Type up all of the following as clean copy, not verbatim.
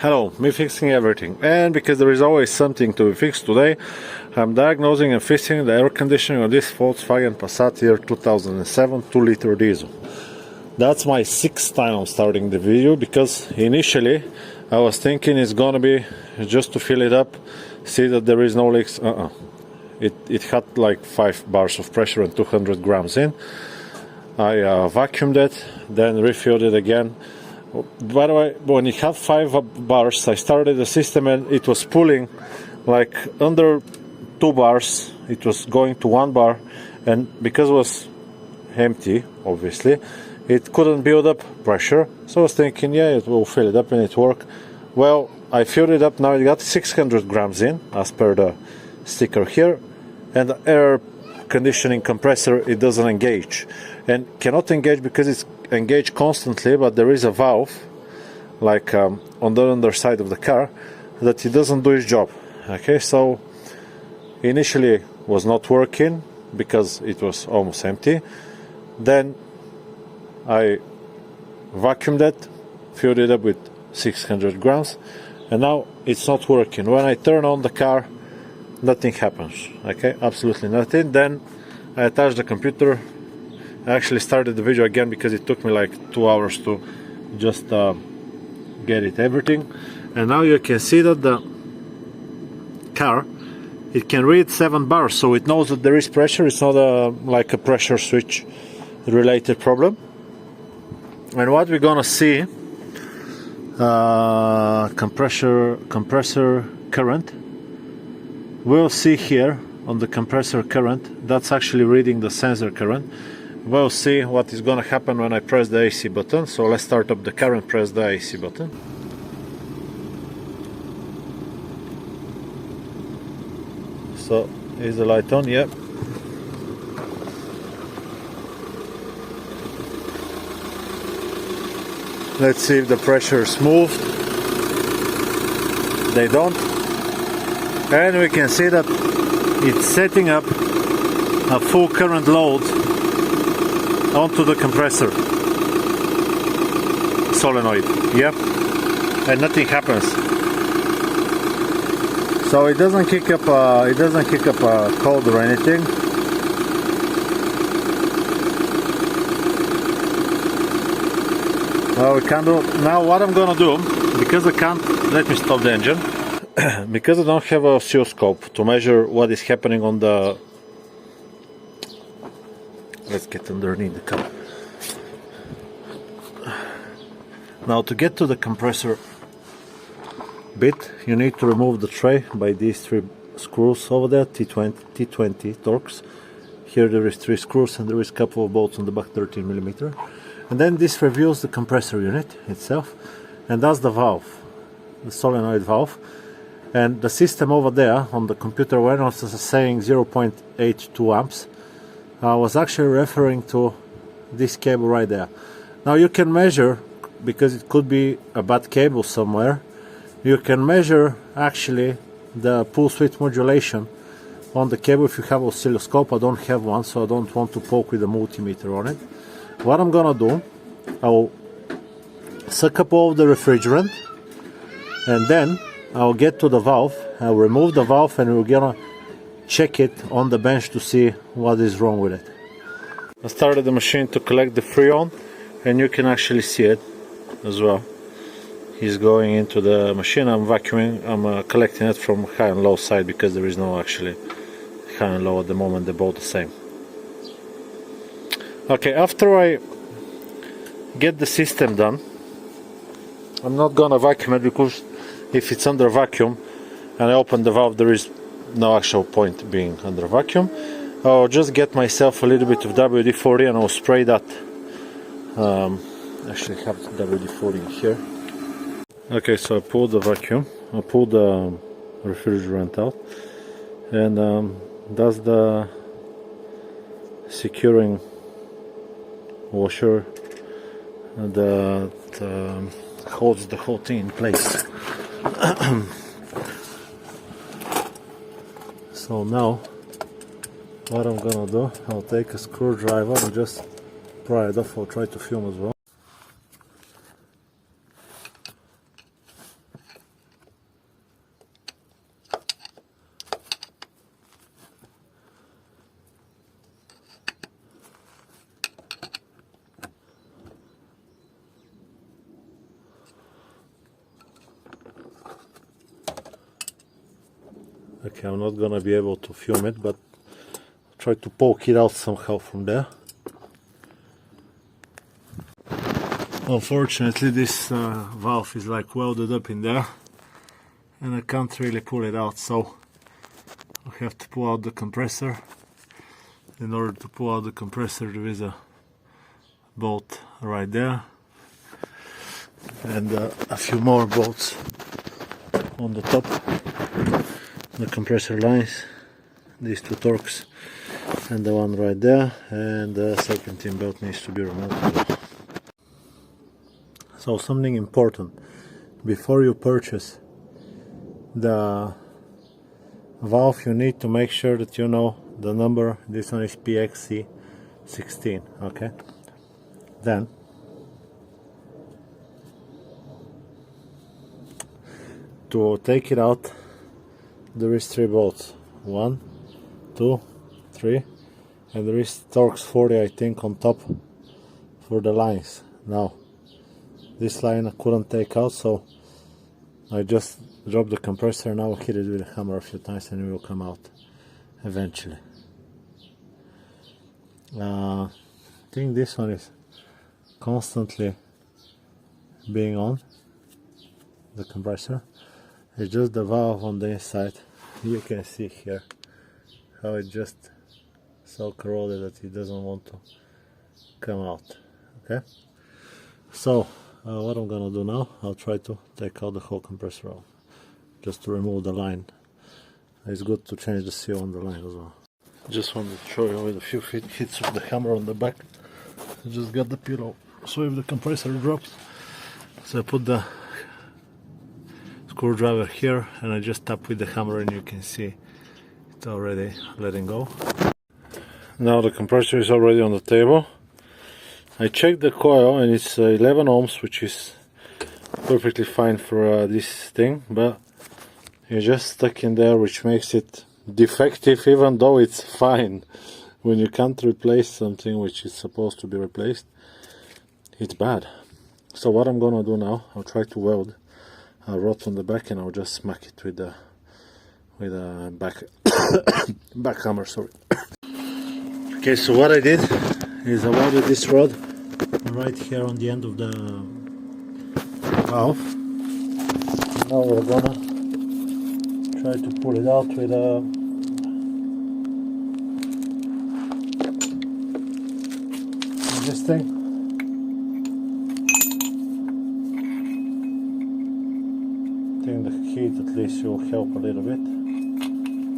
Hello, me fixing everything, and because there is always something to be fixed today, I'm diagnosing and fixing the air conditioning of this Volkswagen Passat year 2007 2-liter diesel. That's my 6th time I'm starting the video, because initially I was thinking it's gonna be just to fill it up, see that there is no leaks. It had like 5 bars of pressure and 200 grams in. I vacuumed it, then refilled it again. By the way, when it had 5 bars, I started the system and it was pulling like under 2 bars. It was going to 1 bar, and because it was empty, obviously, it couldn't build up pressure. So I was thinking, yeah, it will fill it up and it worked. Well, I filled it up, now it got 600 grams in, as per the sticker here, and the air conditioning compressor, it doesn't engage. And cannot engage because it's engaged constantly, but there is a valve like on the underside of the car that it doesn't do its job. Okay, so initially was not working because it was almost empty. Then I vacuumed it, filled it up with 600 grams, and now it's not working. When I turn on the car, nothing happens. Okay, absolutely nothing. Then I attached the computer. I actually started the video again because it took me like 2 hours to just get it everything. And now you can see that the car, it can read 7 bars, so it knows that there is pressure. It's not like a pressure switch related problem. And what we're gonna see, compressor current. We'll see here on the compressor current, that's actually reading the sensor current. We'll see what is going to happen when I press the AC button. So let's start up the car and press the AC button. So is the light on? Yep. Let's see if the pressure is moved. They don't. And we can see that it's setting up a full current load onto the compressor solenoid. Yep, and nothing happens. So it doesn't kick up a code or anything. Well, we can do now. What I'm gonna do, because I can't, let me stop the engine. Because I don't have a oscilloscope to measure what is happening on the, let's get underneath the car. Now to get to the compressor bit, you need to remove the tray by these 3 screws over there, T20 Torx. Here there is 3 screws and there is a couple of bolts on the back, 13mm. And then this reveals the compressor unit itself, and that's the valve, the solenoid valve. And the system over there on the computer, when I was saying 0.82 amps, I was actually referring to this cable right there. Now you can measure, because it could be a bad cable somewhere, you can measure actually the pulse width modulation on the cable if you have an oscilloscope. I don't have one, so I don't want to poke with a multimeter on it. What I'm gonna do, I'll suck up all the refrigerant, and then I'll get to the valve, I'll remove the valve, and we're gonna check it on the bench to see what is wrong with it. I started the machine to collect the freon, and you can actually see it as well. He's going into the machine. I'm vacuuming, I'm collecting it from high and low side, because there is no actually high and low at the moment, they're both the same. Okay, after I get the system done, I'm not gonna vacuum it, because if it's under vacuum and I open the valve, there is no actual point being under vacuum. I'll just get myself a little bit of WD-40 and I'll spray that. Actually have the WD-40 here. Okay, so I pulled the vacuum, I pulled the refrigerant out, and that's the securing washer that holds the whole thing in place. So now what I'm gonna do, I'll take a screwdriver and just pry it off. I'll try to film as well. Okay, I'm not gonna be able to film it, but I'll try to poke it out somehow from there. Unfortunately, this valve is like welded up in there, and I can't really pull it out, so I have to pull out the compressor. In order to pull out the compressor, there is a bolt right there, and a few more bolts on the top. The compressor lines, these two torques, and the one right there, and the serpentine belt needs to be removed. So something important: before you purchase the valve, you need to make sure that you know the number. This one is PXE16, okay? Then to take it out, there is 3 bolts, 1, 2, 3, and there is Torx 40, I think, on top for the lines. Now this line I couldn't take out, so I just dropped the compressor. Now I hit it with a hammer a few times and it will come out eventually. I think this one is constantly being on, the compressor. It's just the valve on the inside. You can see here how it just so corroded that it doesn't want to come out. Okay, so what I'm gonna do now, I'll try to take out the whole compressor out, just to remove the line. It's good to change the seal on the line as well. Just wanted to show you with a few hits of the hammer on the back. I just got the pillow, so if the compressor drops, so I put the screwdriver here and I just tap with the hammer and you can see it's already letting go. Now the compressor is already on the table. I checked the coil and it's 11 ohms, which is perfectly fine for this thing, but it's just stuck in there, which makes it defective, even though it's fine. When you can't replace something which is supposed to be replaced, it's bad. So what I'm gonna do now, I'll try to weld a rod on the back and I'll just smack it with a back hammer, sorry. Okay, so what I did is I welded this rod right here on the end of the valve. Now we're gonna try to pull it out with this thing. I think the heat at least will help a little bit.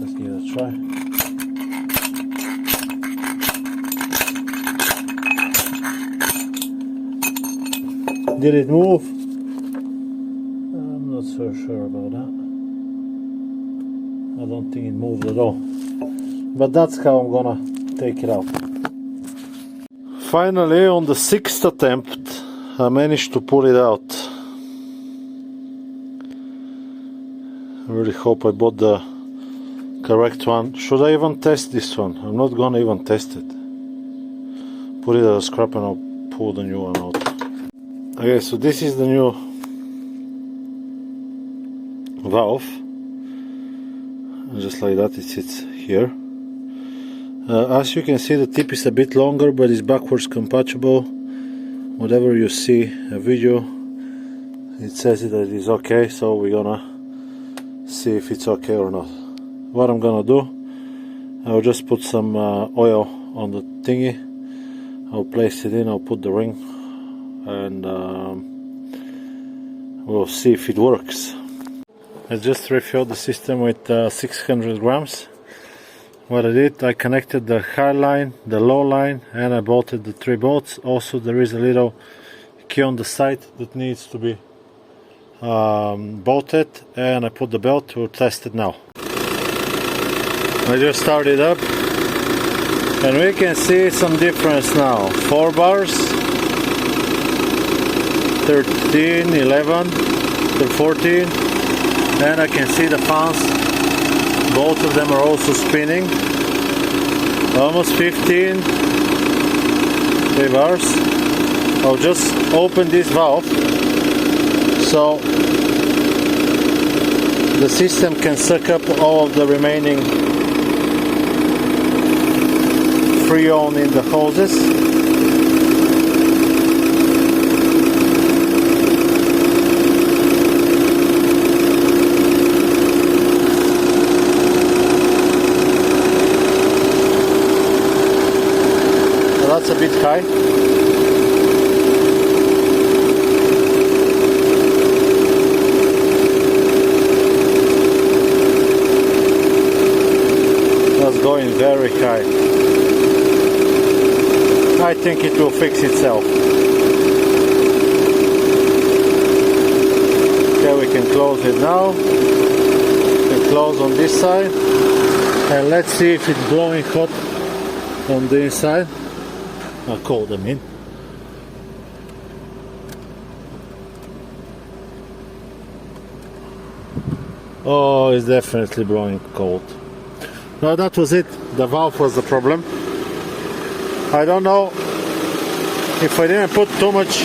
Let's give it a try. Did it move? I'm not so sure about that. I don't think it moved at all. But that's how I'm gonna take it out. Finally, on the 6th attempt, I managed to pull it out. I really hope I bought the correct one. Should I even test this one? I'm not gonna even test it. Put it as a scrap and I'll pull the new one out. Okay, so this is the new valve. And just like that it sits here. As you can see, the tip is a bit longer, but it's backwards compatible. Whatever you see a video, it says that it is okay, so we're gonna see if it's okay or not. What I'm gonna do, I'll just put some oil on the thingy. I'll place it in, I'll put the ring, and we'll see if it works. I just refilled the system with 600 grams. What I did, I connected the high line, the low line, and I bolted the 3 bolts. Also there is a little key on the side that needs to be bolted, and I put the belt to test it now. I just started up and we can see some difference now. 4 bars, 13, 11, 14, and I can see the fans. Both of them are also spinning. Almost 15. 3 bars. I'll just open this valve. So the system can suck up all of the remaining freon in the hoses. So that's a bit high. Going very high. I think it will fix itself. Okay, we can close it now. We can close on this side, and let's see if it's blowing hot on the inside. I'll cold them in. Oh, it's definitely blowing cold. No, that was it. The valve was the problem. I don't know if I didn't put too much.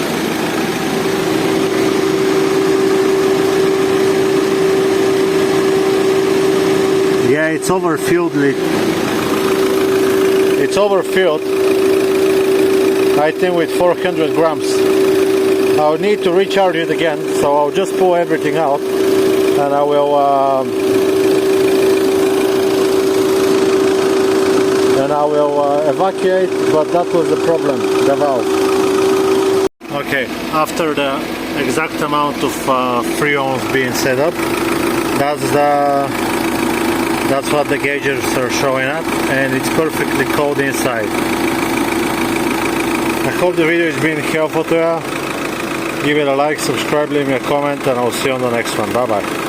Yeah, it's overfilled. It's overfilled. I think with 400 grams. I'll need to recharge it again, so I'll just pull everything out, and I will evacuate, but that was the problem, the valve. Okay, after the exact amount of freons being set up, that's what the gauges are showing at, and it's perfectly cold inside. I hope the video has been helpful to you. Give it a like, subscribe, leave me a comment, and I'll see you on the next one. Bye bye.